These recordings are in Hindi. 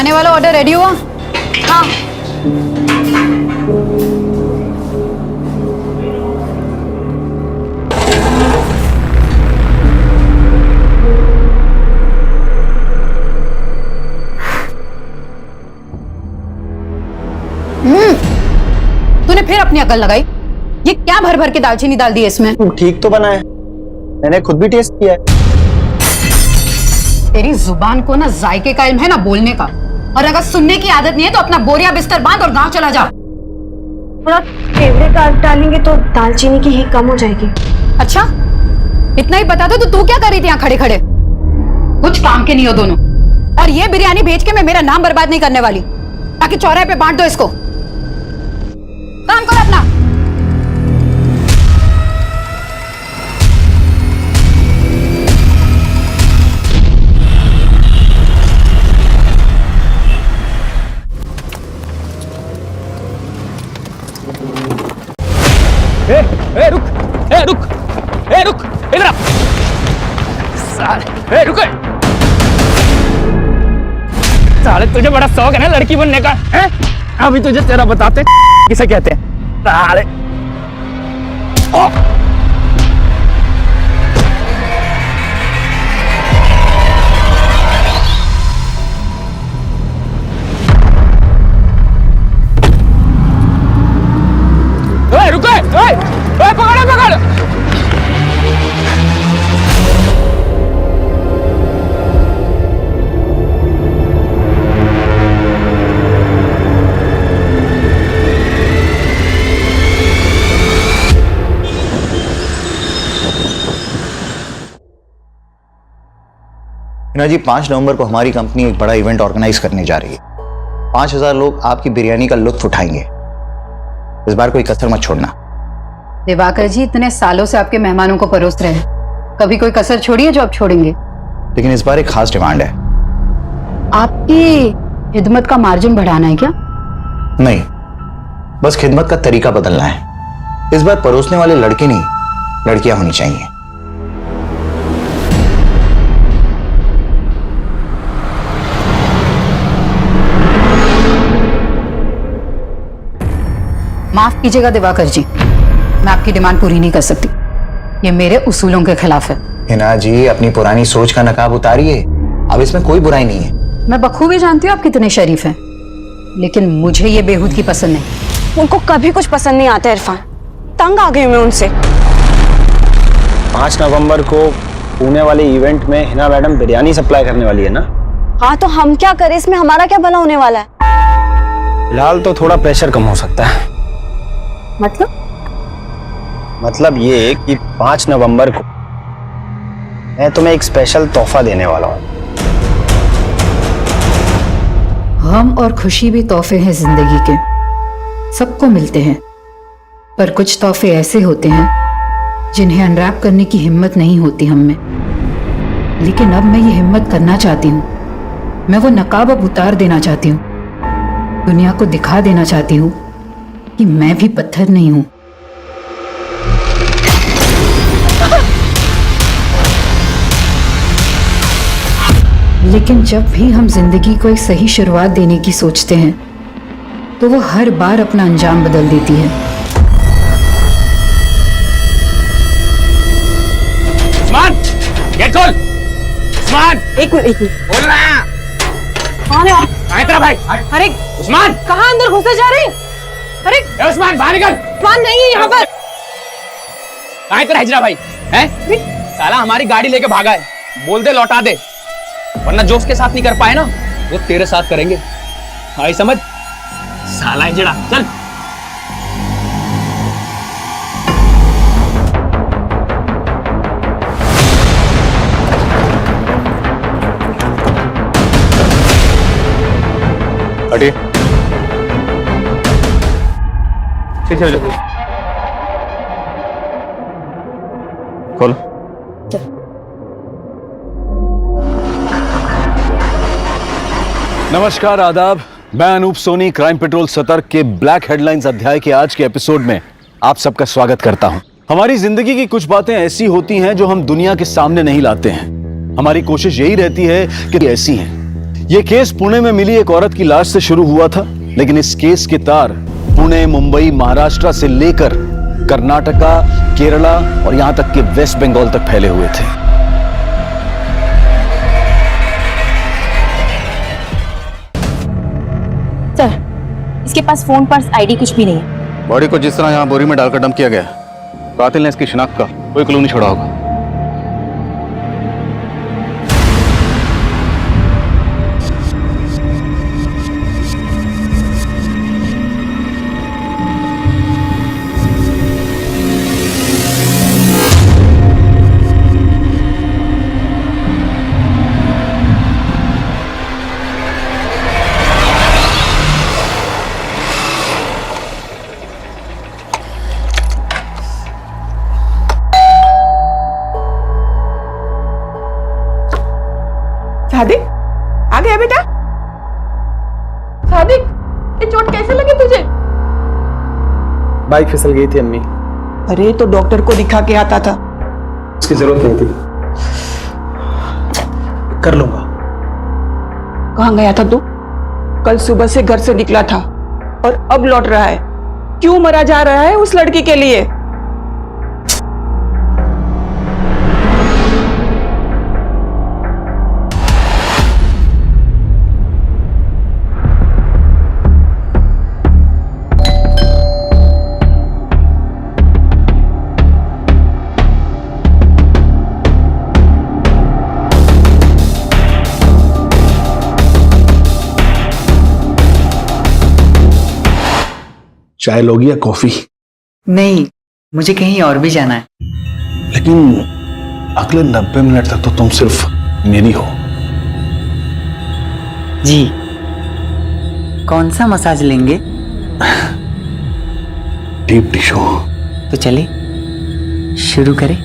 खाने वाला ऑर्डर रेडी हुआ? हाँ। तूने फिर अपनी अकल लगाई? ये क्या भर भर के दालचीनी डाल दी है इसमें? ठीक तो बना है, मैंने खुद भी टेस्ट किया है। तेरी जुबान को ना जायके का इल्म है ना बोलने का, और अगर सुनने की आदत नहीं है तो अपना बोरिया बिस्तर बांध और गांव चला जा। थोड़ा फेवरेट डालेंगे तो दालचीनी की हीट कम हो जाएगी। अच्छा, इतना ही बता दो तो तू क्या कर रही थी यहाँ खड़े खड़े? कुछ काम के नहीं हो दोनों। और ये बिरयानी भेज के मैं मेरा नाम बर्बाद नहीं करने वाली, ताकि चौराहे पे बांट दो इसको। काम करो अपना। रुक इधर आ। साले रुक। साले तुझे बड़ा शौक है ना लड़की बनने का, हैं? अभी तुझे तेरा बताते किसे कहते हैं। साले रुको, पकड़ो पकड़ो। हिना जी, 5 नवंबर को हमारी कंपनी एक बड़ा इवेंट ऑर्गेनाइज करने जा रही है। 5000 लोग आपकी बिरयानी का लुत्फ उठाएंगे। इस बार कोई कसर मत छोड़ना। दिवाकर जी, इतने सालों से आपके मेहमानों को परोस रहे हैं, कभी कोई कसर छोड़ी है जो आप छोड़ेंगे? लेकिन इस बार एक खास डिमांड है। आपकी खिदमत का मार्जिन बढ़ाना है क्या? नहीं, बस खिदमत का तरीका बदलना है। इस बार परोसने वाले लड़के नहीं, लड़कियां होनी चाहिए। माफ कीजिएगा दिवाकर जी, मैं आपकी डिमांड पूरी नहीं कर सकती। ये मेरे उसूलों के खिलाफ है। हिना जी, अपनी पुरानी सोच का नकाब उतारिए। अब इसमें कोई बुराई नहीं है। मैं बखूबी जानती हूँ आप कितने शरीफ हैं, लेकिन मुझे ये बेहूदगी पसंद नहीं। उनको कभी कुछ पसंद नहीं आता इरफान, तंग आ गई मैं उनसे। 5 नवंबर को पुणे वाले इवेंट में हिना मैडम बिरयानी सप्लाई करने वाली है ना? हाँ, तो हम क्या करें, इसमें हमारा क्या भला होने वाला है? फिलहाल तो थोड़ा प्रेशर कम हो सकता है। मतलब ये कि 5 नवंबर को मैं तुम्हें एक स्पेशल तोहफा देने वाला हूँ। गम और खुशी भी तोहफे हैं जिंदगी के, सबको मिलते हैं। पर कुछ तोहफे ऐसे होते हैं जिन्हें अनरैप करने की हिम्मत नहीं होती हम में। लेकिन अब मैं ये हिम्मत करना चाहती हूँ। मैं वो नकाब अब उतार देना चाहती हूँ। दुनिया को दिखा देना चाहती हूँ कि मैं भी पत्थर नहीं हूं। लेकिन जब भी हम जिंदगी को एक सही शुरुआत देने की सोचते हैं तो वो हर बार अपना अंजाम बदल देती है। उस्मान, गेट खोल। उस्मान, एक मिनट बोल ना। कौन है आप? कहाँ तेरा भाई? अरे उस्मान, कहाँ अंदर घुसे जा रहे हैं? अरे ए उस्मान, बाहर निकल। उस्मान नहीं है यहाँ पर। कहाँ तेरा हिजरा भाई? हैं? साला हमारी गाड़ी लेके भागा है। बोल दे लौटा दे, वरना जो उसके साथ नहीं कर पाए ना वो तेरे साथ करेंगे। आई समझ? साला हिजड़ा, चल। हटिए। चलो खोलो। नमस्कार, आदाब। मैं अनूप सोनी क्राइम पेट्रोल सतर्क के ब्लैक हेडलाइंस अध्याय के आज के एपिसोड में आप सबका स्वागत करता हूं। हमारी जिंदगी की कुछ बातें ऐसी होती हैं जो हम दुनिया के सामने नहीं लाते हैं। हमारी कोशिश यही रहती है कि ऐसी हैं। ये केस पुणे में मिली एक औरत की लाश से शुरू हुआ था, लेकिन इस केस के तार पुणे, मुंबई, महाराष्ट्र से लेकर कर्नाटका, केरला और यहां तक कि वेस्ट बंगाल तक फैले हुए थे। सर, इसके पास फोन, पर्स, आईडी कुछ भी नहीं है। बॉडी को जिस तरह यहां बोरी में डालकर डंप किया गया, कातिल ने इसकी शिनाख्त का कोई क्लू नहीं छोड़ा होगा। सादिक, आ गया बेटा? सादिक, ये चोट कैसे लगी तुझे? बाइक फिसल गई थी अम्मी। अरे तो डॉक्टर को दिखा के आता था। उसकी जरूरत नहीं थी, कर लूंगा। कहाँ गया था तू? कल सुबह से घर से निकला था और अब लौट रहा है। क्यों मरा जा रहा है उस लड़की के लिए? चाय लोगी या कॉफी? नहीं, मुझे कहीं और भी जाना है। लेकिन अगले 90 मिनट तक तो तुम सिर्फ मेरी हो। जी, कौन सा मसाज लेंगे? Deep tissue. तो चले शुरू करें।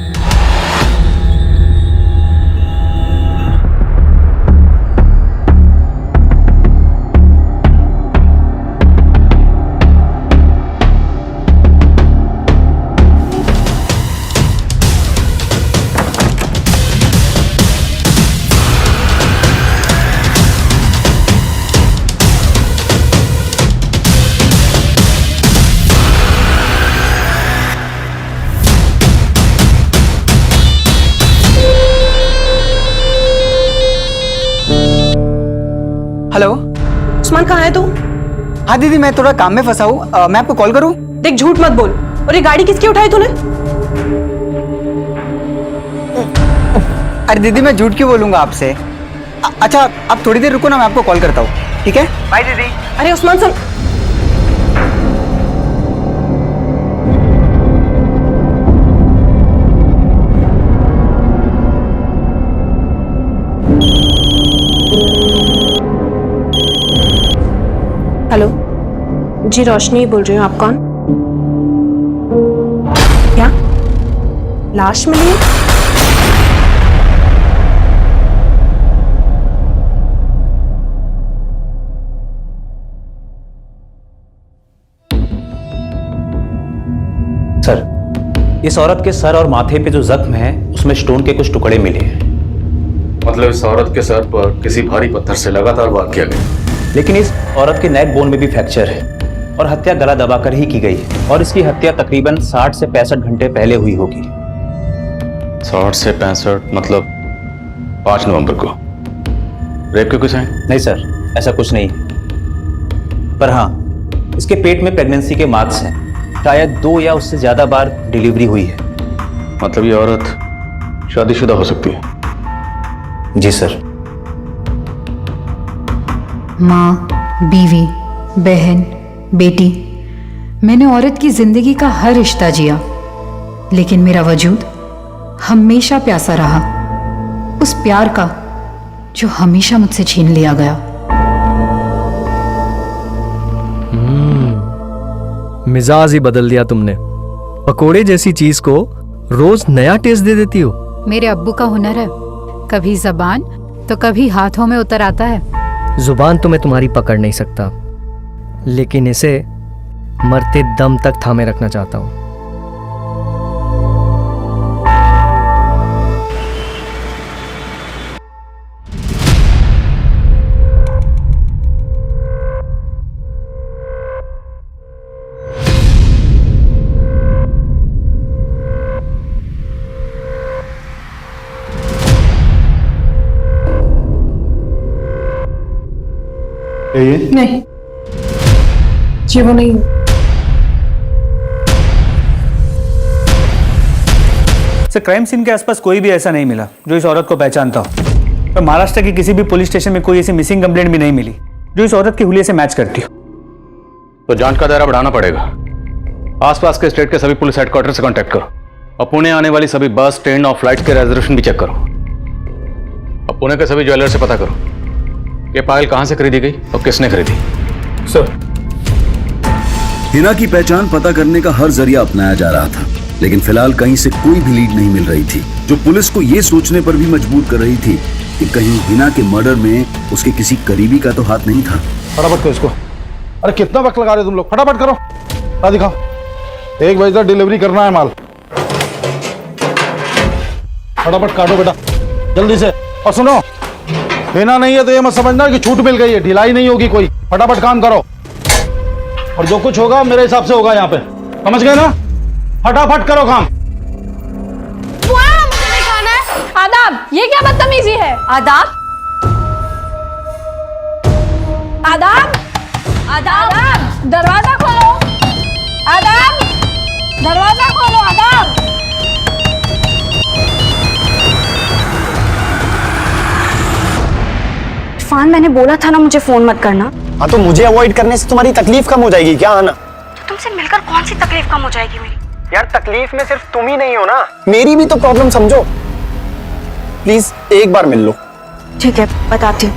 हेलो, उस्मान कहाँ है तू? हाँ दीदी, मैं थोड़ा काम में फंसा हूँ, मैं आपको कॉल करूँ? देख, झूठ मत बोल। और ये गाड़ी किसकी उठाई तूने? अरे दीदी, मैं झूठ क्यों बोलूंगा आपसे? अच्छा, आप थोड़ी देर रुको ना, मैं आपको कॉल करता हूँ, ठीक है? बाय दीदी। अरे उस्मान सुन। हेलो जी, रोशनी बोल रही हूँ। आप कौन? क्या लाश मिली है? सर, इस औरत के सर और माथे पे जो जख्म है उसमें स्टोन के कुछ टुकड़े मिले हैं। मतलब इस औरत के सर पर किसी भारी पत्थर से लगातार वार किया गया, लेकिन इस औरत के नेक बोन में भी फ्रैक्चर है और हत्या गला दबाकर ही की गई है और इसकी हत्या तकरीबन 60 से 65 घंटे पहले हुई होगी। 60 से 65 मतलब 5 नवंबर को। रेप के कुछ हैं? नहीं सर, ऐसा कुछ नहीं है, पर हाँ, इसके पेट में प्रेगनेंसी के मार्क्स हैं। शायद 2 या उससे ज्यादा बार डिलीवरी हुई है। मतलब ये औरत शादीशुदा हो सकती है? जी सर। माँ, बीवी, बहन, बेटी, मैंने औरत की जिंदगी का हर रिश्ता जिया, लेकिन मेरा वजूद हमेशा प्यासा रहा, उस प्यार का जो हमेशा मुझसे छीन लिया गया। मिजाज ही बदल दिया तुमने। पकोड़े जैसी चीज को रोज नया टेस्ट दे देती हो। मेरे अब्बू का हुनर है, कभी जबान तो कभी हाथों में उतर आता है। जुबान तो मैं तुम्हारी पकड़ नहीं सकता, लेकिन इसे मरते दम तक थामे रखना चाहता हूं। ये नहीं, ये वो नहीं। सर, क्राइम सीन के आसपास कोई भी ऐसा नहीं मिला जो इस औरत को पहचानता हो। और महाराष्ट्र के किसी भी पुलिस स्टेशन में कोई ऐसी मिसिंग कंप्लेंट भी नहीं मिली जो इस औरत के हुलिये से मैच करती हो। तो जांच का दायरा बढ़ाना पड़ेगा। आसपास के स्टेट के सभी पुलिस हेडक्वार्टर से कांटेक्ट करो और पुणे आने वाली सभी बस, ट्रेन और फ्लाइट के रिजर्वेशन भी चेक करो। और पुणे के सभी ज्वेलर से पता करो ये पायल कहां से खरीदी गई और किसने खरीदी। सर, हिना की पहचान पता करने का हर जरिया अपनाया जा रहा था, लेकिन फिलहाल कहीं से कोई भी लीड नहीं मिल रही थी, जो पुलिस को यह सोचने पर भी मजबूर कर रही थी कि कहीं हिना के मर्डर में उसके किसी करीबी का तो हाथ नहीं था। फटाफट करो इसको। अरे कितना वक्त लगा रहे तुम लोग, फटाफट करो। दिखाओ, 1 बजे तक डिलीवरी करना है माल। फटाफट काटो बेटा, जल्दी से। और सुनो, हिना नहीं है तो ये मत समझना कि छूट मिल गई है, ढिलाई नहीं होगी कोई। फटाफट काम करो और जो कुछ होगा मेरे हिसाब से होगा यहाँ पे, समझ गए ना? फटाफट करो काम। आदाब, ये क्या बदतमीजी है? आदाब, आदाब, आदाब, दरवाजा खोलो। आदाब, दरवाजा खोलो। आदाब। इरफान, मैंने बोला था ना मुझे फोन मत करना। हाँ, तो मुझे अवॉइड करने से तुम्हारी तकलीफ कम हो जाएगी क्या आना? तो तुमसे मिलकर कौन सी तकलीफ कम हो जाएगी मेरी? यार, तकलीफ में सिर्फ तुम ही नहीं हो ना, मेरी भी तो प्रॉब्लम समझो। प्लीज एक बार मिल लो। ठीक है, बताती हूँ।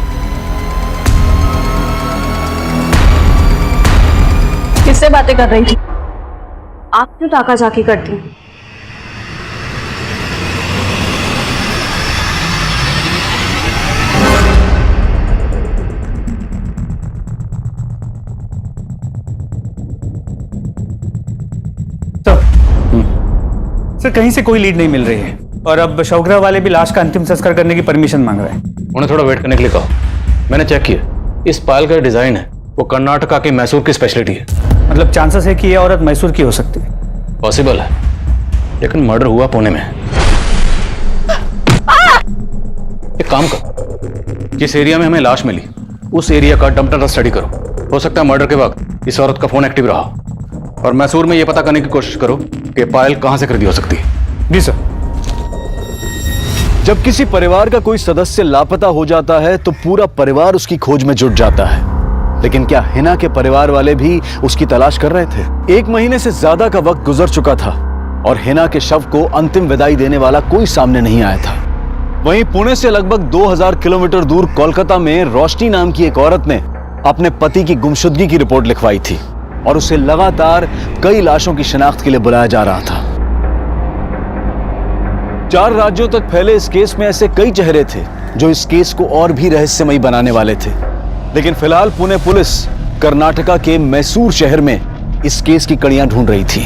किससे बातें कर रही थी? आप क्यों ताका झाकी करती हैं? सर, कहीं से कोई लीड नहीं मिल रही है और अब शौकरा वाले भी लाश का अंतिम संस्कार करने की परमिशन मांग रहे हैं। उन्हें थोड़ा वेट करने के लिए कहो। मैंने चेक किया, इस पायल का डिजाइन है वो कर्नाटका के मैसूर की स्पेशलिटी है। मतलब चांसेस है कि यह औरत मैसूर की हो सकती है। पॉसिबल है, लेकिन मर्डर हुआ पुणे में। एक काम करो, जिस एरिया में हमें लाश मिली उस एरिया का डंप स्टडी करो। हो सकता है मर्डर के वक्त इस औरत का फोन एक्टिव रहा, और मैसूर में यह पता करने की कोशिश करो कि पायल कहां से खरीदी हो सकती है। जी सर। जब किसी परिवार का कोई सदस्य लापता हो जाता है तो पूरा परिवार उसकी खोज में जुट जाता है, लेकिन क्या हिना के परिवार वाले भी उसकी तलाश कर रहे थे? 1 महीने से ज्यादा का वक्त गुजर चुका था और हिना के शव को अंतिम विदाई देने वाला कोई सामने नहीं आया था। वहीं पुणे से लगभग 2000 किलोमीटर दूर कोलकाता में रोशनी नाम की एक औरत ने अपने पति की गुमशुदगी की रिपोर्ट लिखवाई थी और उसे लगातार कई लाशों की शिनाख्त के लिए बुलाया जा रहा था। 4 राज्यों तक फैले इस केस में ऐसे कई चेहरे थे जो इस केस को और भी रहस्यमयी बनाने वाले थे, लेकिन फिलहाल पुणे पुलिस कर्नाटका के मैसूर शहर में इस केस की कड़ियां ढूंढ रही थी।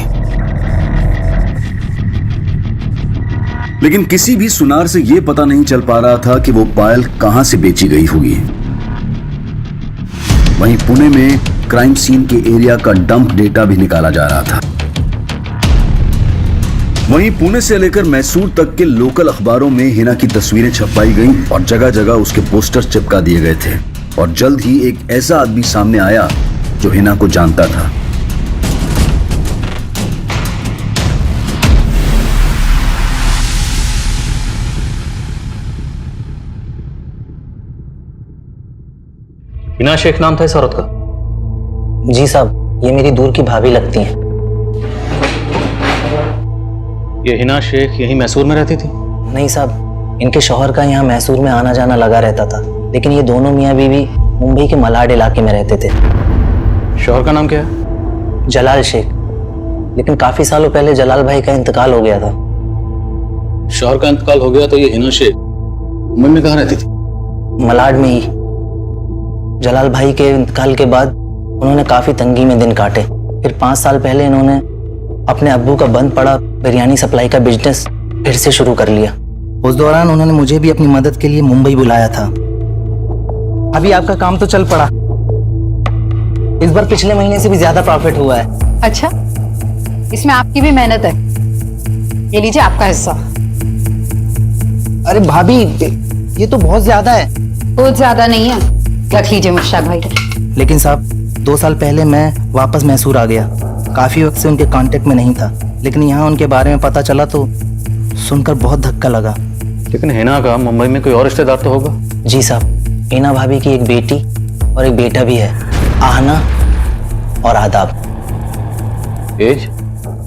लेकिन किसी भी सुनार से यह पता नहीं चल पा रहा था कि वो पायल कहां से बेची गई होगी। वहीं पुणे में क्राइम सीन के एरिया का डंप डेटा भी निकाला जा रहा था। वहीं पुणे से लेकर मैसूर तक के लोकल अखबारों में हिना की तस्वीरें छपवाई गईं और जगह जगह उसके पोस्टर चिपका दिए गए थे। और जल्द ही एक ऐसा आदमी सामने आया जो हिना को जानता था। हिना शेख नाम था इस औरत का? जी साहब, ये मेरी दूर की भाभी लगती हैं। ये हिना शेख यहीं मैसूर में रहती थी? नहीं साहब, इनके शौहर का यहाँ मैसूर में आना जाना लगा रहता था, लेकिन ये दोनों मियाँ बीवी मुंबई के मलाड इलाके में रहते थे। शौहर का नाम क्या है? जलाल शेख, लेकिन काफी सालों पहले जलाल भाई का इंतकाल हो गया था। शौहर का इंतकाल हो गया तो ये हिना शेख मुंबई में कहाँ रहती थी? मलाड में ही। जलाल भाई के इंतकाल के बाद उन्होंने काफी तंगी में दिन काटे। फिर 5 साल पहले इन्होंने अपने अब्बू का बंद पड़ा बिरयानी सप्लाई का बिजनेस फिर से शुरू कर लिया। उस दौरान उन्होंने मुझे भी अपनी मदद के लिए मुंबई बुलाया था। अभी आपका काम तो चल पड़ा, इस बार पिछले महीने से भी ज्यादा प्रॉफिट हुआ है। अच्छा, इसमें आपकी भी मेहनत है। ये लीजिए आपका हिस्सा। अरे भाभी, ये तो बहुत ज्यादा है। बहुत ज्यादा नहीं है, रख लीजिए मुश्ताक भाई। लेकिन साहब 2 साल पहले मैं वापस मैसूर आ गया। काफ़ी वक्त से उनके कांटेक्ट में नहीं था, लेकिन यहाँ उनके बारे में पता चला तो सुनकर बहुत धक्का लगा। लेकिन हिना का मुंबई में कोई और रिश्तेदार तो होगा? जी साहब, हिना भाभी की एक बेटी और एक बेटा भी है, आहना और आदाब। एज?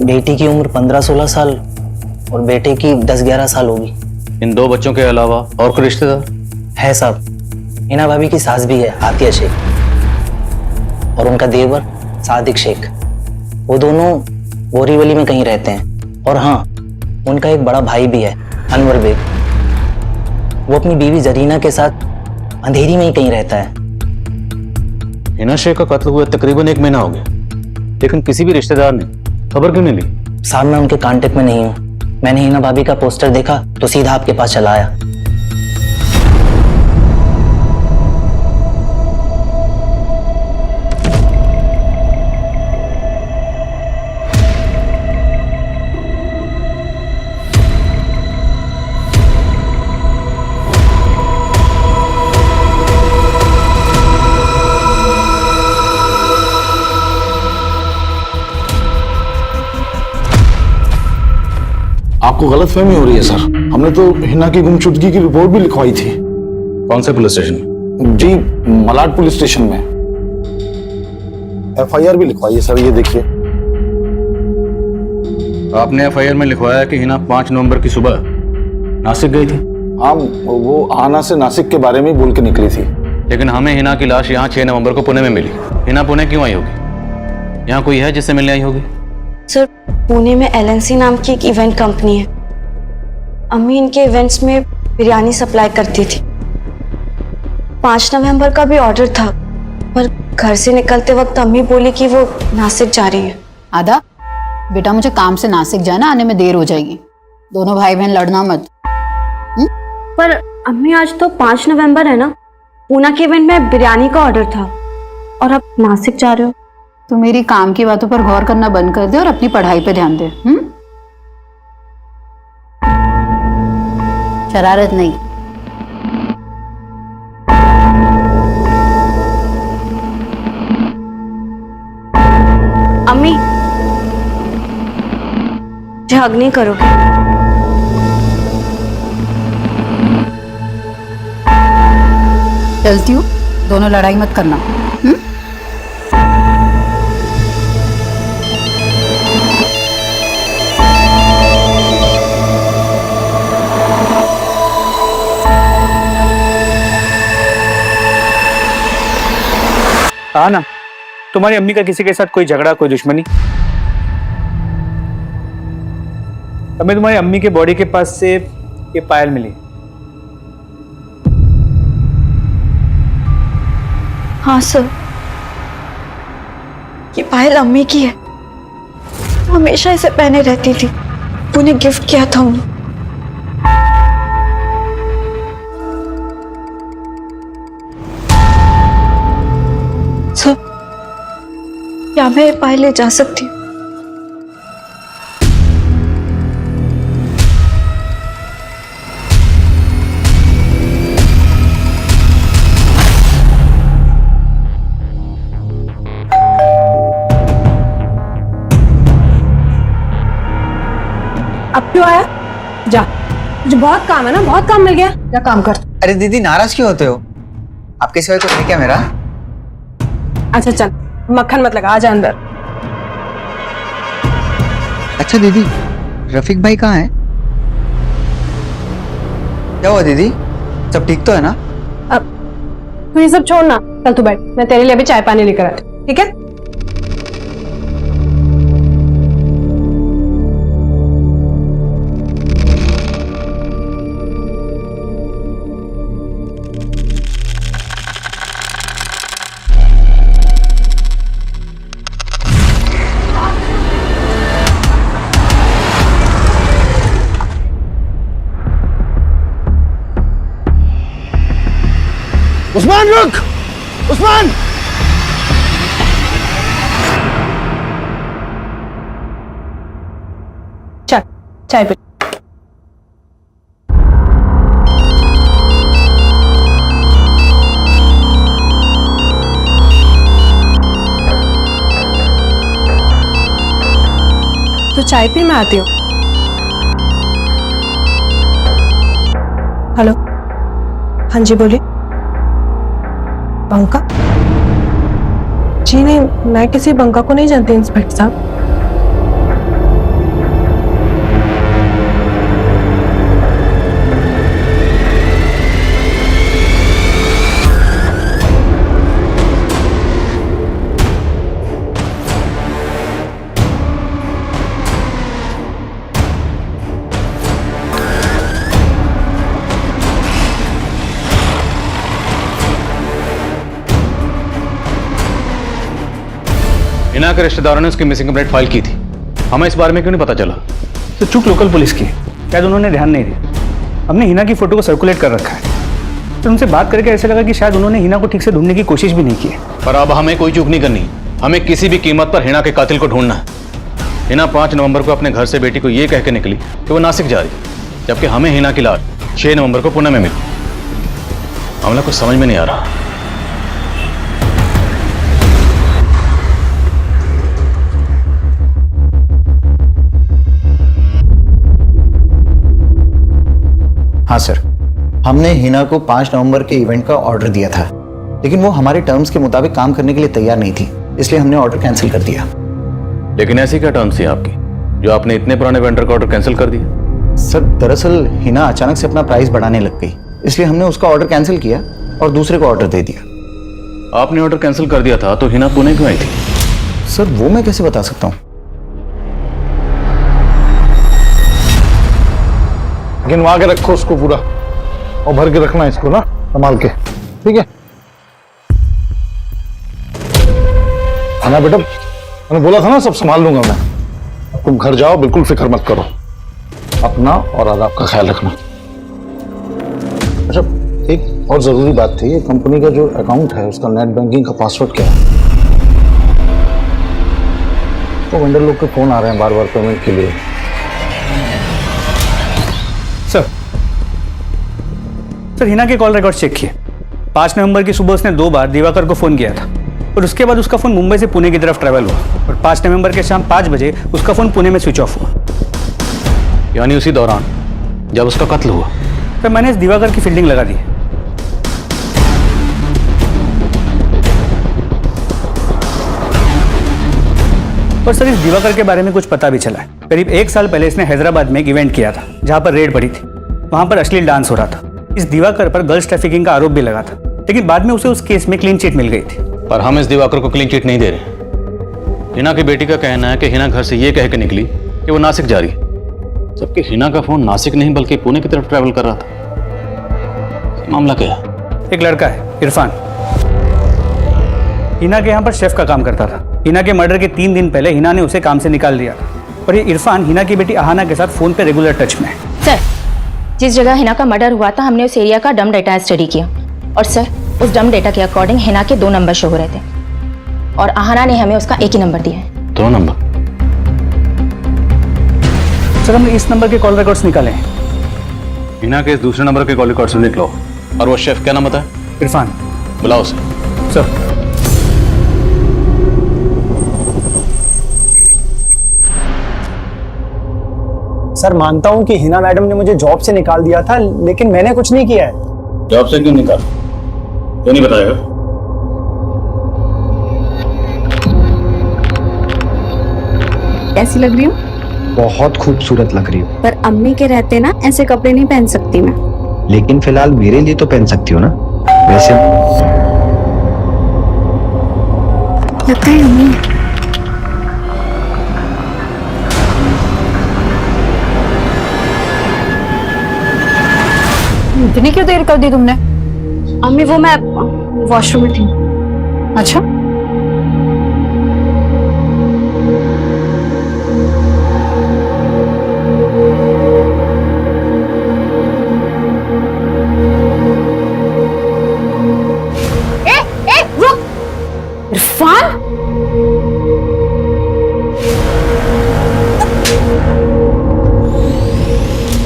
बेटी की उम्र 15-16 साल और बेटे की 10-11 साल होगी। इन 2 बच्चों के अलावा और कोई रिश्तेदार है साहब, हिना भाभी की सास भी है, आतिया शेख, और उनका देवर सादिक शेख। वो दोनों बोरीवली में कहीं रहते हैं। और हाँ, उनका एक बड़ा भाई भी है, अनवर बेग। वो अपनी बीवी जरीना के साथ अंधेरी में ही कहीं रहता है। हिना शेख का कत्ल हुए तकरीबन 1 महीना हो गया, लेकिन किसी भी रिश्तेदार ने खबर क्यों नहीं ली? साहब मैं उनके कांटेक्ट में नहीं हूँ। मैंने हिना भाभी का पोस्टर देखा तो सीधा आपके पास चला आया। आपको गलतफहमी हो रही है सर। हमने तो हिना की गुमशुदगी की रिपोर्ट भी लिखवाई थी। कौन से पुलिस स्टेशन में? जी, मलाड पुलिस स्टेशन में। FIR भी लिखवाई है सर, ये देखिए। आपने FIR में लिखवाया कि हिना 5 नवंबर की सुबह नासिक गई थी। हाँ, वो आना से नासिक के बारे में बोल के निकली थी। लेकिन हमें हिना की लाश यहाँ 6 नवंबर को पुणे में मिली। हिना पुणे क्यों आई होगी? यहाँ कोई है जिससे मिलने आई होगी? सर, पुणे में LNC नाम की एक इवेंट कंपनी है। अम्मी इनके इवेंट्स में बिरयानी सप्लाई करती थी। 5 नवंबर का भी ऑर्डर था, पर घर से निकलते वक्त अम्मी बोली कि वो नासिक जा रही है। आदा, बेटा मुझे काम से नासिक जाना, आने में देर हो जाएगी। दोनों भाई बहन लड़ना मत। पर अम्मी आज तो 5 नवंबर है ना। पूना के इवेंट में बिरयानी का ऑर्डर था और अब नासिक जा रहे हो। तो मेरी काम की बातों पर गौर करना बंद कर दे और अपनी पढ़ाई पे ध्यान दे। शरारत नहीं। अम्मी, झाग नहीं करोगे? चलती हूँ, दोनों लड़ाई मत करना। हाँ ना, तुम्हारी अम्मी का किसी के साथ कोई झगड़ा, कोई दुश्मनी? हमें तुम्हारी अम्मी के बॉडी के पास से ये पायल मिली। हाँ सर, ये पायल अम्मी की है। हमेशा इसे पहने रहती थी। उन्हें गिफ्ट किया था उन्हें। सर, क्या मैं ये पायल ले जा सकती हूँ? अब क्यों आया? जा, मुझे बहुत काम है ना, बहुत काम मिल गया। क्या काम कर। अरे दीदी, नाराज क्यों होते हो? आपके सिवाय कोई है क्या मेरा? अच्छा चल, मक्खन मत लगा, आजा अंदर। अच्छा दीदी, रफीक भाई कहाँ है? क्या हुआ दीदी, सब ठीक तो है ना? अब तू ये सब छोड़ ना, चल तू बैठ, मैं तेरे लिए अभी चाय पानी लेकर आती हूँ, ठीक है? उस्मान रुक! उस्मान! चल चाय पी। चाय पी, मैं आती हूँ। हेलो, हाँ जी बोलिए। बंका? जी नहीं, मैं किसी बंका को नहीं जानती इंस्पेक्टर साहब। हिना के रिश्तेदारों ने उसकी मिसिंग कंप्लेंट फाइल की थी। हमें इस बारे में क्यों नहीं पता चला? तो चूक लोकल पुलिस की, शायद उन्होंने ध्यान नहीं दिया। हमने हिना की फोटो को सर्कुलेट कर रखा है, तो उनसे बात करके ऐसा लगा कि शायद उन्होंने हिना को ठीक से ढूंढने की कोशिश भी नहीं की है। पर अब हमें कोई चूक नहीं करनी, हमें किसी भी कीमत पर हिना के कातिल को ढूंढना है। हिना 5 नवंबर को अपने घर से बेटी को ये कह के निकली कि वो नासिक जा रही, जबकि हमें हिना की लाश 6 नवंबर को पुणे में मिली। मामला कुछ समझ में नहीं आ रहा। हाँ सर, हमने हिना को 5 नवंबर के इवेंट का ऑर्डर दिया था, लेकिन वो हमारे टर्म्स के मुताबिक काम करने के लिए तैयार नहीं थी, इसलिए हमने ऑर्डर कैंसिल कर दिया। लेकिन ऐसी क्या टर्म्स थी आपकी जो आपने इतने पुराने वेंडर का ऑर्डर कैंसिल कर दिया? सर दरअसल हिना अचानक से अपना प्राइस बढ़ाने लग गई, इसलिए हमने उसका ऑर्डर कैंसिल किया और दूसरे को ऑर्डर दे दिया। आपने ऑर्डर कैंसिल कर दिया था तो हिना पुणे क्यों आई थी? सर वो मैं कैसे बता सकता हूँ? गिनवा के रखो उसको पूरा और भर के रखना इसको ना, संभाल के, ठीक है? हाँ बेटा, मैंने बोला था ना सब संभाल लूंगा मैं। तुम घर जाओ, बिल्कुल फिक्र मत करो, अपना और आदाब का ख्याल रखना। अच्छा, एक और जरूरी बात थी, कंपनी का जो अकाउंट है उसका नेट बैंकिंग का पासवर्ड क्या है? तो वेंडर लोग के फोन आ रहे हैं बार बार पेमेंट के लिए। सर हिना के कॉल रिकॉर्ड चेक किए। 5 नवंबर की सुबह उसने 2 बार दिवाकर को फोन किया था और उसके बाद उसका फोन मुंबई से पुणे की तरफ ट्रैवल हुआ और 5 नवंबर के शाम 5 बजे उसका फोन पुणे में स्विच ऑफ हुआ। यानी उसी दौरान जब उसका कत्ल हुआ। सर मैंने इस दिवाकर की फील्डिंग लगा दी है। और सर इस दिवाकर के बारे में कुछ पता भी चला है। करीब 1 साल पहले इसने हैदराबाद में एक इवेंट किया था जहां पर रेड पड़ी थी। वहां पर अश्लील डांस हो रहा था। इस दिवाकर पर गर्ल्स ट्रैफिकिंग का आरोप भी लगा था, लेकिन बाद में उसे उस केस में क्लीन चिट मिल गई थी। पर हम इस दिवाकर को क्लीन चिट नहीं दे रहे। हिना की बेटी का कहना है कि हिना घर से ये कह के निकली कि वो नासिक जा रही है, जबकि हिना का फोन नासिक नहीं बल्कि पुणे की तरफ ट्रैवल कर रहा था। मामला क्या है? एक लड़का है इरफान, हिना के यहाँ पर शेफ का काम करता था। हिना के मर्डर के 3 दिन पहले हिना ने उसे काम से निकाल दिया और ये इरफान हिना की बेटी अहाना के साथ फोन पे रेगुलर टच में है। सर जिस जगह हिना का मर्डर हुआ था हमने उस एरिया का डम डेटा स्टडी किया और सर उस डम डेटा के अकॉर्डिंग हिना के 2 नंबर शो हो रहे थे और अहाना ने हमें उसका एक ही नंबर दिया है। 2 नंबर? सर हमने इस नंबर के कॉल रिकॉर्ड्स निकाले हैं। हिना के इस दूसरे नंबर के कॉल रिकॉर्ड्स लिख लो। और वो शेफ क्या नाम होता है? इरफान। बुलाओ उसे। सर सर मानता हूं कि हिना मैडम ने मुझे जॉब से निकाल दिया था, लेकिन मैंने कुछ नहीं किया है। जॉब से क्यों निकाल? क्यों नहीं बताएगा? कैसी लग रही हूँ? बहुत खूबसूरत लग रही हो। पर अम्मी के रहते ना ऐसे कपड़े नहीं पहन सकती मैं। लेकिन फिलहाल मेरे लिए तो पहन सकती हो ना। वैसे लगता है अम्मी। इतनी क्यों देर कर दी तुमने? अम्मी वो मैं वॉशरूम में थी। अच्छा रुक इरफान।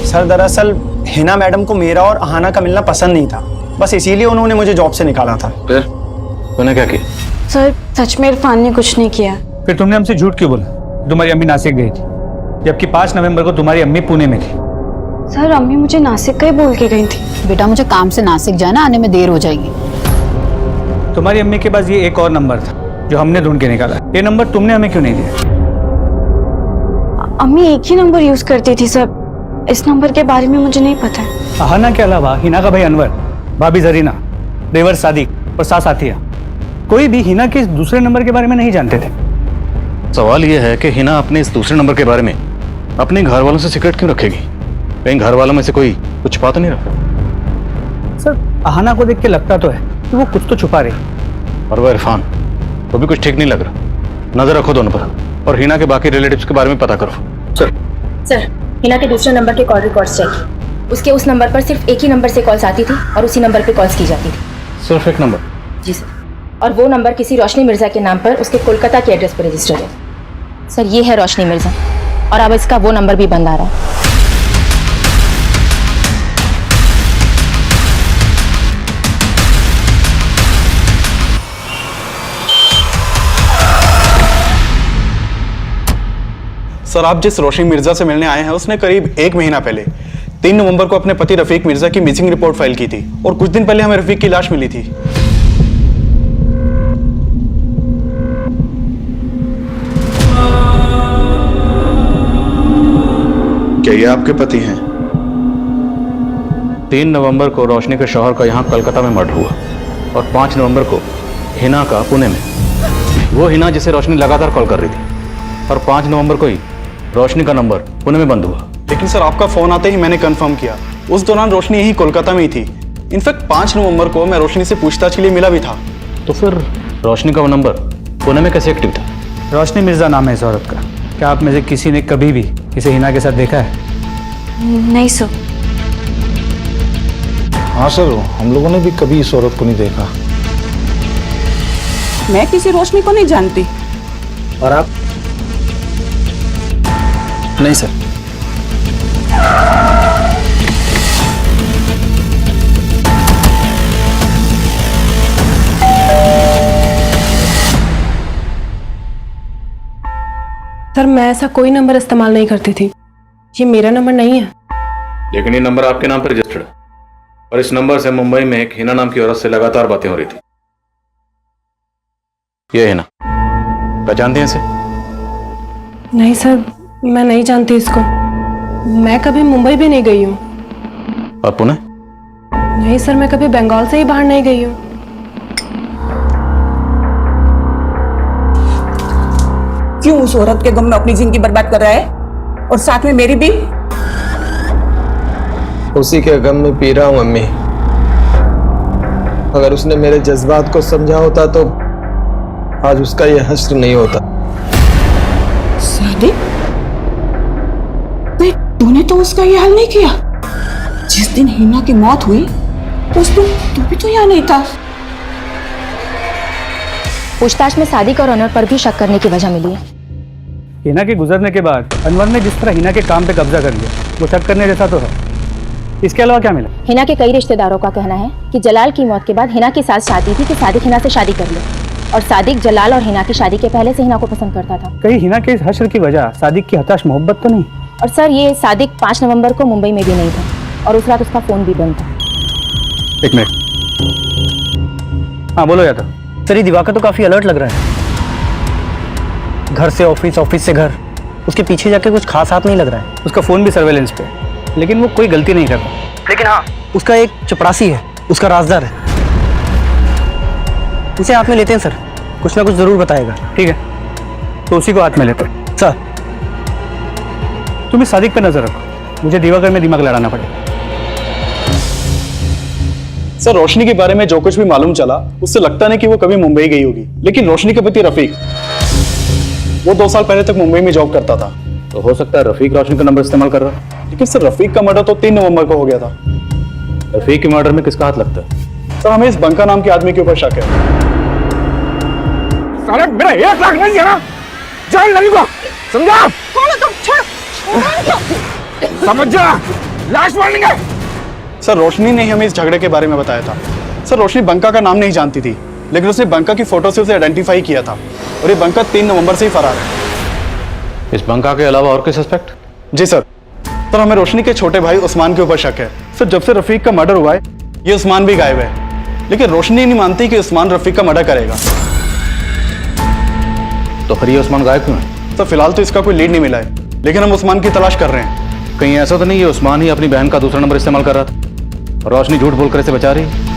सर दरअसल हिना मैडम को मेरा और अहाना का मिलना पसंद नहीं था, बस इसीलिए उन्होंने मुझे जॉब से निकाला था। फिर तूने क्या किया? सर सच में इरफान ने कुछ नहीं किया। फिर तुमने हमसे झूठ क्यों बोला? तुम्हारी अम्मी नासिक गई थी। जबकि 5 नवंबर को तुम्हारी अम्मी पुणे में थी। सर अम्मी मुझे नासिक का ही बोल के गई थी। बेटा मुझे काम से नासिक जाना, आने में देर हो जाएगी। तुम्हारी अम्मी के पास ये एक और नंबर था जो हमने ढूंढ के निकाला। ये नंबर तुमने हमें क्यों नहीं दिया? अम्मी एक ही नंबर यूज करती थी सर, इस नंबर के बारे में मुझे नहीं पता है। अहाना के अलावा हिना का भाई अनवर, भाभी जरीना, देवर सादिक और सास आतिया, कोई भी हिना के इस दूसरे नंबर के बारे में नहीं जानते थे। सवाल यह है कि हिना अपने इस दूसरे नंबर के बारे में अपने घर वालों से सीक्रेट क्यों रखेगी? कहीं घर वालों में से कोई कुछ छुपा तो नहीं रखा? सर अहाना को देख के लगता तो है कि वो कुछ तो छुपा रही। और वो इरफान, वो भी कुछ ठीक नहीं लग रहा। नजर रखो दोनों पर और हिना के बाकी रिलेटिव्स के बारे में पता करो। सर हिना के दूसरे नंबर के कॉल रिकॉर्ड्स चाहिए। उसके उस नंबर पर सिर्फ एक ही नंबर से कॉल्स आती थी और उसी नंबर पे कॉल्स की जाती थी। सिर्फ एक नंबर? जी सर, और वो नंबर किसी रोशनी मिर्जा के नाम पर उसके कोलकाता के एड्रेस पर रजिस्टर्ड है। सर ये है रोशनी मिर्जा, और अब इसका वो नंबर भी बंद आ रहा है। सर आप जिस रोशनी मिर्जा से मिलने आए हैं उसने करीब 1 महीना पहले 3 नवंबर को अपने पति रफीक मिर्जा की मिसिंग रिपोर्ट फाइल की थी और कुछ दिन पहले हमें रफीक की लाश मिली थी। क्या ये आपके पति हैं? 3 नवंबर को रोशनी के शौहर का यहाँ कलकत्ता में मर्डर हुआ और 5 नवंबर को हिना का पुणे में। वो हिना जिसे रोशनी लगातार कॉल कर रही थी और 5 नवंबर को ही रोशनी का नंबर पुणे में बंद हुआ। लेकिन सर आपका फोन आते ही मैंने कंफर्म किया, उस दौरान रोशनी यही कोलकाता में ही थी। इनफैक्ट 5 नवंबर को मैं रोशनी से पूछताछ के लिए मिला भी था। तो फिर रोशनी का वो नंबर पुणे में कैसे एक्टिव था? रोशनी मिर्जा नाम है इस औरत का। क्या आप में से किसी ने कभी भी इसे हिना के साथ देखा है? नहीं सर। हाँ सर, हम लोगों ने भी कभी इस औरत को नहीं देखा। मैं किसी रोशनी को नहीं जानती। और आप? नहीं सर। सर मैं ऐसा कोई नंबर इस्तेमाल नहीं करती थी, ये मेरा नंबर नहीं है। लेकिन ये नंबर आपके नाम पर रजिस्टर्ड है और इस नंबर से मुंबई में एक हिना नाम की औरत से लगातार बातें हो रही थी। ये हिना, पहचानते हैं इसे? नहीं सर, मैं नहीं जानती इसको। मैं कभी मुंबई भी नहीं गई हूँ। और पुणे? नहीं सर, मैं कभी बंगाल से ही बाहर नहीं गई हूँ। क्यों उस औरत के गम में अपनी जिंदगी बर्बाद कर रहा है और साथ में मेरी भी? उसी के गम में पी रहा हूं अम्मी। अगर उसने मेरे जज्बात को समझा होता तो आज उसका ये हश्र नहीं होता। सादिक, तूने तो उसका ये हाल नहीं किया। जिस दिन हिना की मौत हुई उस दिन तू भी तो यहाँ नहीं था। पूछताछ में सादिक और अनवर पर भी शक करने की वजह मिली है। हिना के गुजरने के बाद अनवर ने जिस तरह हिना के काम पे कब्जा कर लिया, वो शक करने जैसा तो है। इसके अलावा क्या मिला? हिना के कई रिश्तेदारों का कहना है कि जलाल की मौत के बाद हिना के साथ चाहती थी कि सादिक हिना से शादी कर ले, और सादिक जलाल और हिना की शादी के पहले से हिना को पसंद करता था। कहीं हिना के इस हश्र की वजह सादिक की हताश मोहब्बत तो नहीं? और सर ये सादिक 5 नवंबर को मुंबई में भी नहीं था और उस रात उसका फोन भी बंद था। एक मिनट। हाँ बोलो यादव। सर ये दिवाकर तो काफी अलर्ट लग रहा है। घर से ऑफिस, ऑफिस से घर, उसके पीछे जाके कुछ खास हाथ नहीं लग रहा है। उसका फोन भी सर्वेलेंस पे, लेकिन वो कोई गलती नहीं करता। लेकिन हाँ, उसका एक चपरासी है, उसका राजदार है। उसे हाथ में लेते हैं सर, कुछ ना कुछ जरूर बताएगा। ठीक है, तो उसी को हाथ में लेते हैं। सर तुम इस सादिक पे नजर रखो, मुझे दिवाकर में दिमाग लड़ाना पड़ेगा। सर रोशनी के बारे में जो कुछ भी मालूम चला उससे लगता नहीं कि वो कभी मुंबई गई होगी। लेकिन रोशनी के पति रफीक, वो 2 साल पहले तक मुंबई में जॉब करता था। तो हो सकता है रफीक रोशनी का नंबर इस्तेमाल कर रहा। लेकिन सर रफीक का मर्डर तो 3 नवंबर को हो गया था। रफीक के मर्डर में किसका हाथ लगता है? सर हमें इस बंका नाम के आदमी के ऊपर शक है। साला मेरा 1 लाख नहीं है, जान नहीं को समझा? कौन है तुम? छोड़। समझ जा, लाश मारेंगे। सर रोशनी ने हमें इस झगड़े के बारे में बताया था। सर रोशनी बंका का नाम नहीं जानती थी, लेकिन उसने बंका की फोटो से उसे आइडेंटिफाई किया था और ये बंका 3 नवंबर से ही फरार है। इस बंका के अलावा और कोई सस्पेक्ट? जी सर। सर हमें रोशनी के छोटे भाई उस्मान के ऊपर शक है। सर जब से रफीक का मर्डर हुआ है ये उस्मान भी गायब है, लेकिन रोशनी नहीं मानती कि उस्मान रफीक का मर्डर करेगा। तो फिर ये उस्मान गायब क्यों है? सर फिलहाल तो इसका कोई लीड नहीं मिला है, लेकिन हम उस्मान की तलाश कर रहे हैं। कहीं ऐसा तो नहीं है उस्मान ही अपनी बहन का दूसरा नंबर इस्तेमाल कर रहा था और रोशनी झूठ बोलकर इसे बचा रही है?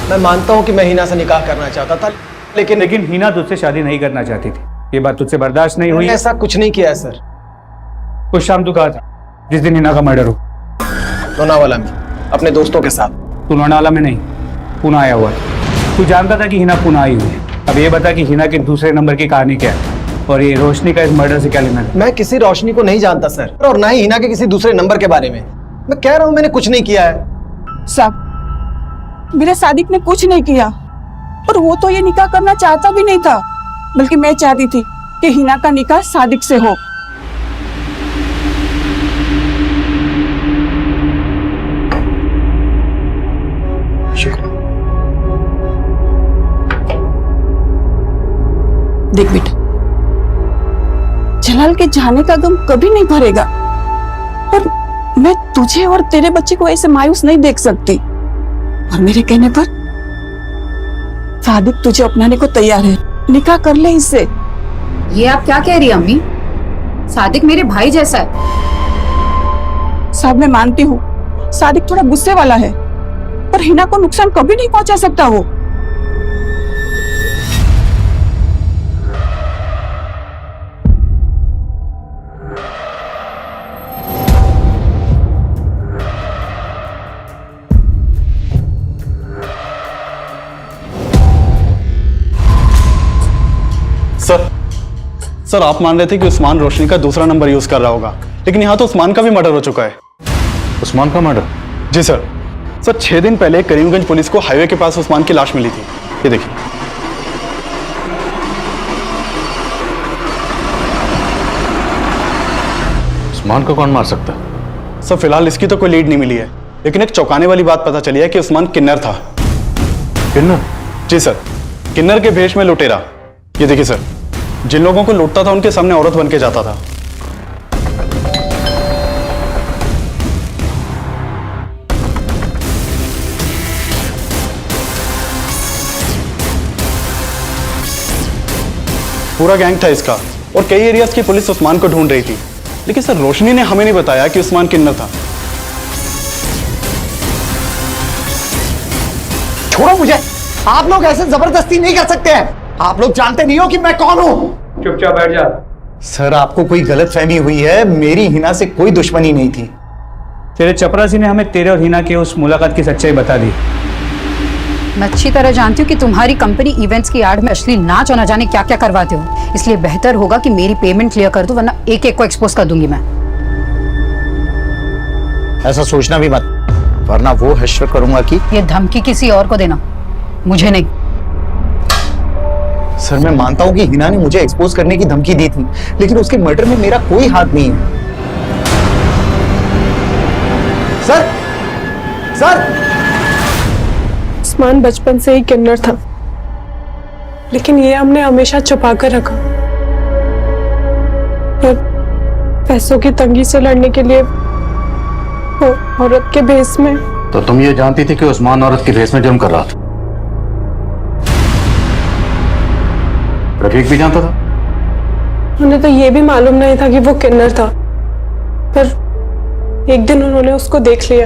मैं मानता हूं कि मैं हिना से निकाह करना चाहता था, लेकिन हिना तुझसे शादी नहीं करना चाहती थी। ये बात तुझसे बर्दाश्त नहीं हुई। ऐसा कुछ नहीं किया है सर। कुछ शाम तू कहा था जिस दिन हिना का मर्डर हो? लोनावाला में अपने दोस्तों के साथ। तू लोनावाला में नहीं, पुणे आया हुआ था। तू जानता था कि हिना पुणे आई हुई है। अब ये बता कि हिना के दूसरे नंबर की कहानी क्या है और ये रोशनी का इस मर्डर से क्या लेना है? मैं किसी रोशनी को नहीं जानता सर, और ना ही हिना के किसी दूसरे नंबर के बारे में। मैं कह रहा हूं मैंने कुछ नहीं किया है। साहब मेरे सादिक ने कुछ नहीं किया, और वो तो ये निकाह करना चाहता भी नहीं था, बल्कि मैं चाहती थी कि हिना का निकाह सादिक से हो। देख बेटा, जलाल के जाने का गम कभी नहीं भरेगा, पर मैं तुझे और तेरे बच्चे को ऐसे मायूस नहीं देख सकती। और मेरे कहने पर सादिक तुझे अपनाने को तैयार है। निकाह कर ले इससे। ये आप क्या कह रही हैं अम्मी? सादिक मेरे भाई जैसा है। साहब मैं मानती हूँ सादिक थोड़ा गुस्से वाला है, पर हिना को नुकसान कभी नहीं पहुंचा सकता वो। सर आप मान रहे थे कि उस्मान रोशनी का दूसरा नंबर यूज कर रहा होगा, लेकिन यहाँ तो उस्मान का भी मर्डर हो चुका है। उस्मान का मर्डर? जी सर। सर 6 दिन पहले करीमगंज पुलिस को हाईवे के पास उस्मान की लाश मिली थी। ये देखिए। उस्मान को कौन मार सकता है? सर फिलहाल इसकी तो कोई लीड नहीं मिली है, लेकिन एक चौंकाने वाली बात पता चली है कि उस्मान किन्नर था। किन्नर? जी सर, किन्नर के भेष में लुटेरा। ये देखिए सर, जिन लोगों को लूटता था उनके सामने औरत बन के जाता था। पूरा गैंग था इसका, और कई एरियाज की पुलिस उस्मान को ढूंढ रही थी, लेकिन सर रोशनी ने हमें नहीं बताया कि उस्मान किन्नर था। छोड़ो मुझे, आप लोग ऐसे जबरदस्ती नहीं कर सकते हैं। आप लोग जानते नहीं हो कि मैं कौन हूं। चुपचाप बैठ जा। सर आपको कोई गलतफहमी हुई है, मेरी हिना से कोई दुश्मनी नहीं थी। तेरे चपरासी ने हमें तेरे और हिना के उस मुलाकात की सच्चाई बता दी। मैं अच्छी तरह जानती हूँ कि तुम्हारी कंपनी इवेंट्स की आड़ में असली नाच और न जाने क्या क्या करवाते हो, इसलिए बेहतर होगा कि मेरी पेमेंट क्लियर कर दो, वरना एक एक को एक्सपोज कर दूंगी मैं। ऐसा सोचना भी मत, वरना वो हश्र करूंगा कि ये धमकी किसी और को देना, मुझे नहीं। सर मैं मानता हूं कि हिना ने मुझे एक्सपोज करने की धमकी दी थी, लेकिन उसके मर्डर में मेरा कोई हाथ नहीं है। सर सर उस्मान बचपन से ही किन्नर था, लेकिन ये हमने हमेशा छुपा कर रखा। पर पैसों की तंगी से लड़ने के लिए वो औरत के भेष में। तो तुम ये जानती थी कि उस्मान औरत के भेष में जुर्म कर रहा था? रफीक भी जानता था? उन्हें तो ये भी मालूम नहीं था कि वो किन्नर था, पर एक दिन उन्होंने उसको देख लिया।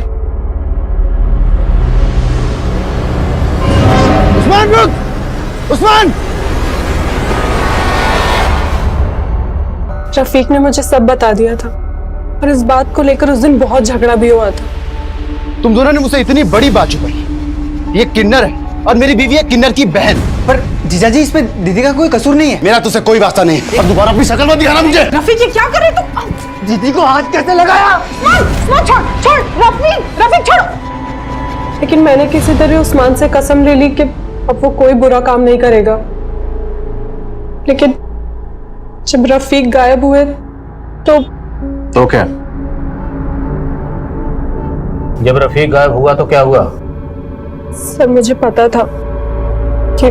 उस्मान रुक! उस्मान! रफीक ने मुझे सब बता दिया था, और इस बात को लेकर उस दिन बहुत झगड़ा भी हुआ था। तुम दोनों ने मुझसे इतनी बड़ी बात छुपाई। ये किन्नर है और मेरी बीवी है किन्नर की बहन। पर जीजाजी इसमें दीदी का कोई कसूर नहीं है। मेरा तुझसे कोई वास्ता नहीं है, और दोबारा अपनी शक्ल मत दिखाना मुझे। रफीक ये क्या कर रहे तुम? दीदी को हाथ कैसे लगाया? छोड़ छोड़ रफीक छोड़। लेकिन मैंने किसी तरह उस्मान से कसम ले ली कि अब वो कोई बुरा काम नहीं करेगा, लेकिन जब रफीक गायब हुए तो क्या? जब रफीक गायब हुआ तो क्या हुआ? सर मुझे पता था कि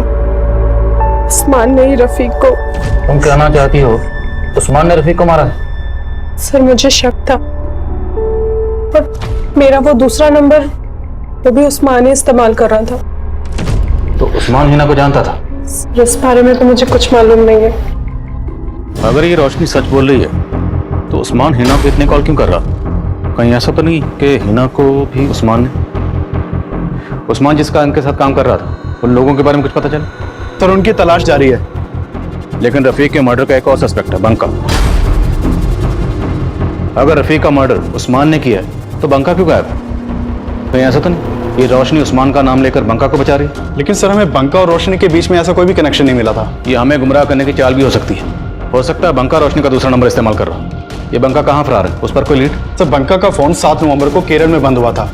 उस्मान ने ही रफीक को। तुम कहना चाहती हो उस्मान ने रफीक को मारा? सर मुझे शक था, पर मेरा वो दूसरा नंबर वो भी उस्मान ही इस्तेमाल कर रहा था। तो उस्मान हिना को जानता था? सर इस बारे में तो मुझे कुछ मालूम नहीं है। अगर ये रोशनी सच बोल रही है तो उस्मान हिना को इतने कॉल क्यों कर रहा? कहीं ऐसा तो नहीं कि हिना को भी उस्मान जिसका इनके साथ काम कर रहा था उन लोगों के बारे में कुछ पता चला? सर उनकी तलाश जारी है। लेकिन रफीक के मर्डर का एक और सस्पेक्ट है, बंका। अगर रफीक का मर्डर उस्मान ने किया है तो बंका क्यों गायब? कहीं ऐसा तो नहीं ये रोशनी उस्मान का नाम लेकर बंका को बचा रही है? लेकिन सर हमें बंका और रोशनी के बीच में ऐसा कोई भी कनेक्शन नहीं मिला था। ये हमें गुमराह करने की चाल भी हो सकती है। हो सकता है बंका रोशनी का दूसरा नंबर इस्तेमाल कर रहा। ये बंका कहाँ फरार है, उस पर कोई लीड? सर बंका का फोन 7 नवंबर को केरल में बंद हुआ था।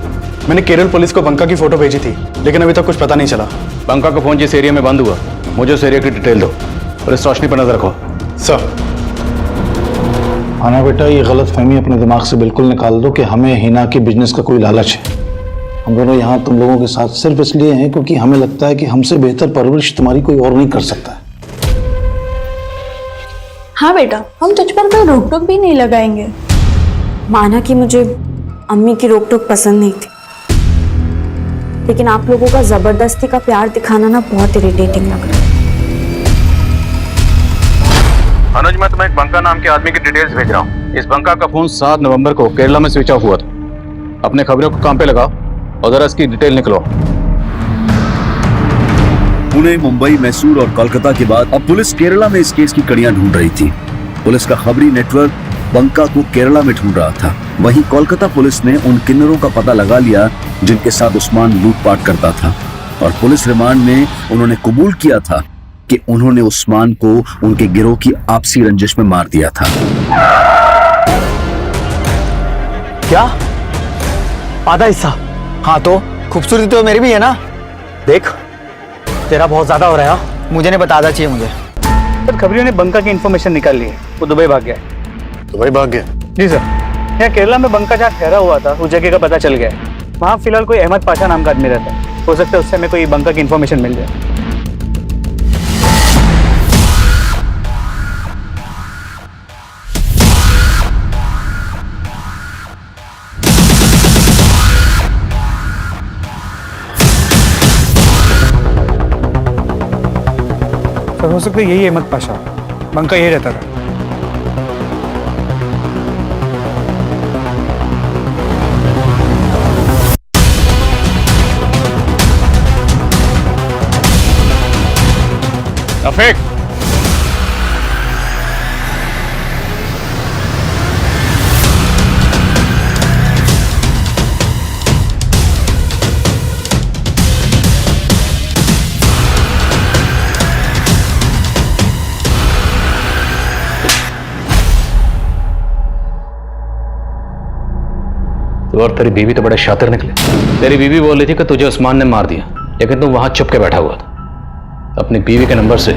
मैंने केरल पुलिस को बंका की फोटो भेजी थी, लेकिन अभी तक कुछ पता नहीं चला। बंका का फोन जिस एरिया में बंद हुआ मुझे उस एरिया की डिटेल दो और इस रोशनी पर नजर रखो। सर आना बेटा, ये गलत फहमी अपने दिमाग से बिल्कुल निकाल दो कि हमें हिना के बिजनेस का कोई लालच है। हम दोनों यहाँ तुम लोगों के साथ सिर्फ इसलिए हैं क्योंकि हमें लगता है कि हमसे बेहतर परवरिश तुम्हारी कोई और नहीं कर सकता है। हाँ बेटा, हम तुझ पर कोई रोक टोक भी नहीं लगाएंगे। माना कि मुझे अम्मी की रोक टोक पसंद नहीं थी, लेकिन आप लोगों का जबरदस्ती का प्यार दिखाना ना बहुत इरिटेटिंग लग रहा है। अनुज, मैं तुम्हें एक बंका नाम के आदमी की डिटेल्स भेज रहा हूँ। इस बंका का फोन 7 नवंबर को केरला में स्विच ऑफ हुआ था। अपने खबरों को काम पे लगाओ और जरा इसकी डिटेल निकलवाओ। पुणे, मुंबई, मैसूर और कोलकाता के बाद अब पुलिस केरला में इस केस की कड़ियां ढूंढ रही थी। पुलिस का खबरी नेटवर्क बंका को केरला में ढूंढ रहा था। वहीं कोलकाता पुलिस ने उन किन्नरों का पता लगा लिया जिनके साथ उस्मान लूटपाट करता था, और पुलिस रिमांड में उन्होंने कबूल किया था कि उन्होंने उस्मान को उनके गिरोह की आपसी रंजिश में मार दिया था। क्या? आधा हिस्सा? हाँ तो खूबसूरती तो मेरी भी है ना। देख तेरा बहुत ज्यादा हो रहा है, मुझे नहीं बताना चाहिए मुझे। सर खबरियों ने बंका की इन्फॉर्मेशन निकाल ली है, वो दुबई भाग गया है। दुबई भाग गया? जी सर, यहाँ केरला में बंका जहाँ ठहरा हुआ था उस जगह का पता चल गया है। वहाँ फिलहाल कोई अहमद पाशा नाम का आदमी रहता है, हो सकता है उससे हमें कोई बंका की इन्फॉर्मेशन मिल जाए। सर हो सकता है यही अहमद पाशा, बंका यही रहता था। रफीक, तू और तेरी बीवी तो बड़े शातिर निकले। तेरी बीवी बोल रही थी कि तुझे उस्मान ने मार दिया, लेकिन तू वहां चुप के बैठा हुआ था। अपनी बीवी के नंबर से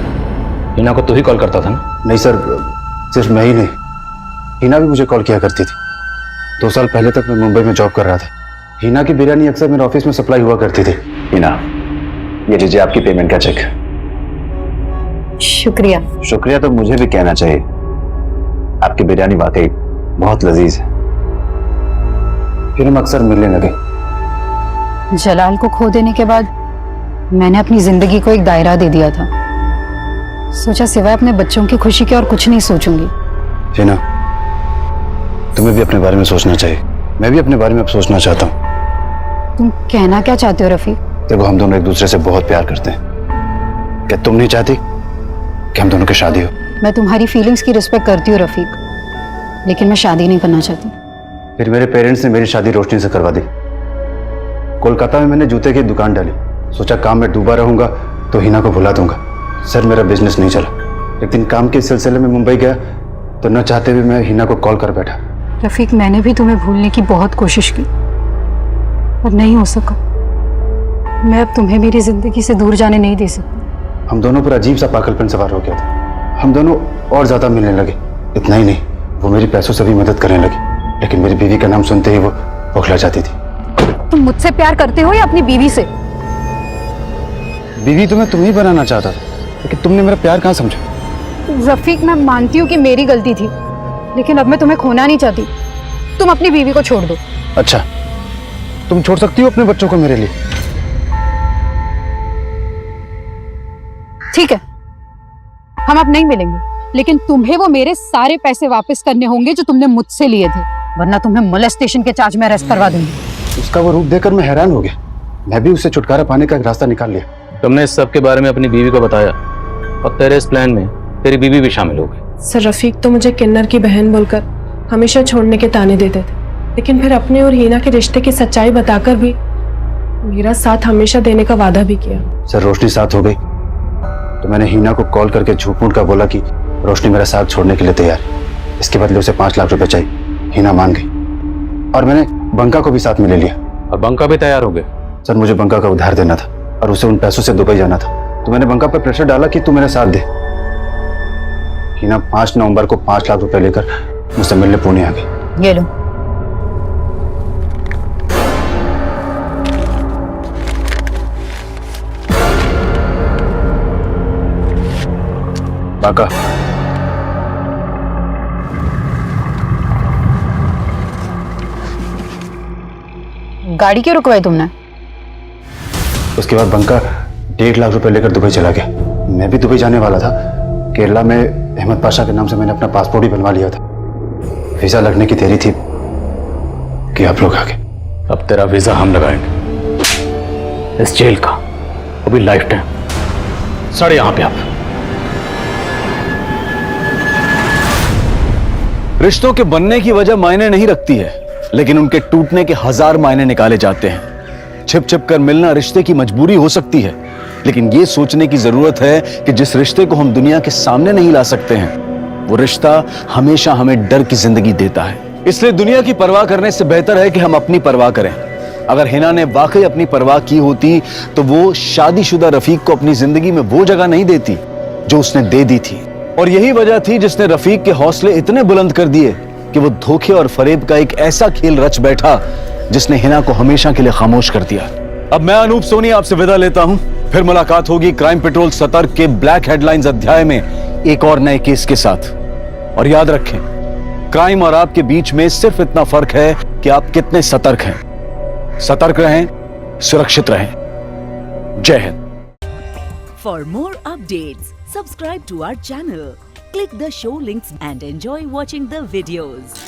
हिना को तू ही कॉल करता था ना? नहीं सर, सिर्फ मैं ही नहीं, हिना भी मुझे कॉल किया करती थी। 2 साल पहले तक मैं मुंबई में जॉब कर रहा था। हिना की बिरयानी अक्सर मेरे ऑफिस में सप्लाई हुआ करती थी। हिना, ये लीजिए आपकी पेमेंट का चेक। शुक्रिया। शुक्रिया तो मुझे भी कहना चाहिए, आपकी बिरयानी वाकई बहुत लजीज है। फिर हम अक्सर मिलने लगे। जलाल को खो देने के बाद मैंने अपनी जिंदगी को एक दायरा दे दिया था। सोचा सिवाय अपने बच्चों की खुशी के और कुछ नहीं सोचूंगी। हिना, तुम्हें भी अपने बारे में सोचना चाहिए। मैं भी अपने बारे में अब सोचना चाहता हूँ। तुम कहना क्या चाहते हो रफीक? देखो, हम दोनों एक दूसरे से बहुत प्यार करते हैं। क्या तुम नहीं चाहती कि हम दोनों की शादी हो? मैं तुम्हारी फीलिंग्स की रिस्पेक्ट करती हूँ रफीक, लेकिन मैं शादी नहीं करना चाहती। फिर मेरे पेरेंट्स ने मेरी शादी रोशनी से करवा दी। कोलकाता में मैंने जूते की दुकान डाली। सोचा काम में डूबा रहूंगा तो हिना को भुला दूंगा। सर मेरा बिजनेस नहीं चला। एक दिन काम के सिलसिले में मुंबई गया तो न चाहते हुए मैं हिना को कॉल कर बैठा। रफीक, मैंने भी तुम्हें भूलने की बहुत कोशिश की पर नहीं हो सका। मैं अब तुम्हें मेरी जिंदगी से दूर जाने नहीं दे सकती। हम दोनों पर अजीब सा पागलपन सवार हो गया था। हम दोनों और ज्यादा मिलने लगे। इतना ही नहीं, वो मेरी पैसों से भी मदद करने लगी, लेकिन मेरी बीवी का नाम सुनते ही वो बौखला जाती थी। तुम मुझसे प्यार करते हो या अपनी बीवी से? बीवी तो मैं तुम्हें बनाना चाहता था, लेकिन तुमने मेरा प्यार कहाँ समझा? रफीक, मैं मानती हूँ कि मेरी गलती थी, लेकिन अब मैं तुम्हें खोना नहीं चाहती। तुम अपनी बीवी को छोड़ दो। अच्छा, तुम छोड़ सकती हो अपने बच्चों को मेरे लिए? ठीक है, हम अब नहीं मिलेंगे, लेकिन तुम्हें वो मेरे सारे पैसे वापस करने होंगे जो तुमने मुझसे लिए थे, वरना तुम्हें मोलेस्टेशन के चार्ज में अरेस्ट करवा दूंगी। उसका वो रूप देखकर मैं हैरान हो गया। मैं भी उससे छुटकारा पाने का एक रास्ता निकाल लिया। तुमने इस सब के बारे में अपनी बीवी को बताया और तेरे इस प्लान में तेरी बीवी भी शामिल हो गई। सर, रफीक तो मुझे किन्नर की बहन बोलकर हमेशा छोड़ने के ताने देते थे, लेकिन फिर अपने और हीना के रिश्ते की सच्चाई बताकर भी मेरा साथ हमेशा देने का वादा भी किया। सर, रोशनी साथ हो गई तो मैंने हीना को कॉल करके झूठ मूठ का बोला कि रोशनी मेरा साथ छोड़ने के लिए तैयार है। इसके बदले उसे 5 लाख रुपए चाहिए। हीना मान गई और मैंने बंका को भी साथ में ले लिया। और बंका भी तैयार हो गए? सर, मुझे बंका का उधार देना था और उसे उन पैसों से दुबई जाना था, तो मैंने बंका पर प्रेशर डाला कि तू मेरा साथ दे। हीना 5 नवंबर को 5 लाख रुपए लेकर मुझसे मिलने पुणे आ गई। ये लो। बाका, गाड़ी क्यों रुकवाई तुमने? उसके बाद बंका 1.5 लाख रुपए लेकर दुबई चला गया। मैं भी दुबई जाने वाला था। केरला में अहमद पाशा के नाम से मैंने अपना पासपोर्ट ही बनवा लिया था। वीजा लगने की देरी थी कि आप लोग आ गए। अब तेरा वीजा हम लगाएंगे, इस जेल का, वो भी लाइफ टाइम। सड़े यहां पे आप। रिश्तों के बनने की वजह मायने नहीं रखती है, लेकिन उनके टूटने के 1000 मायने निकाले जाते हैं। छिप छिप कर मिलना रिश्ते की मजबूरी हो सकती है, लेकिन यह सोचने की जरूरत है कि जिस रिश्ते को हम दुनिया के सामने नहीं ला सकते हैं, वो रिश्ता हमेशा हमें डर की जिंदगी देता है। इसलिए दुनिया की परवाह करने से बेहतर है कि हम अपनी परवाह करें। अगर हिना ने वाकई अपनी परवाह की होती तो वो शादीशुदा रफीक को अपनी जिंदगी में वो जगह नहीं देती जो उसने दे दी थी। और यही वजह थी जिसने रफीक के हौसले इतने बुलंद कर दिए कि वो धोखे और फरेब का एक ऐसा खेल रच बैठा जिसने हिना को हमेशा के लिए खामोश कर दिया। अब मैं अनूप सोनी आपसे विदा लेता हूं। फिर मुलाकात होगी क्राइम पेट्रोल सतर्क के ब्लैक हेडलाइंस अध्याय में एक और नए केस के साथ। और याद रखें, क्राइम और आपके बीच में सिर्फ इतना फर्क है कि आप कितने सतर्क हैं। सतर्क रहें, सुरक्षित रहें। जय Hind. For more updates, subscribe to our channel, click the show links and enjoy watching the videos.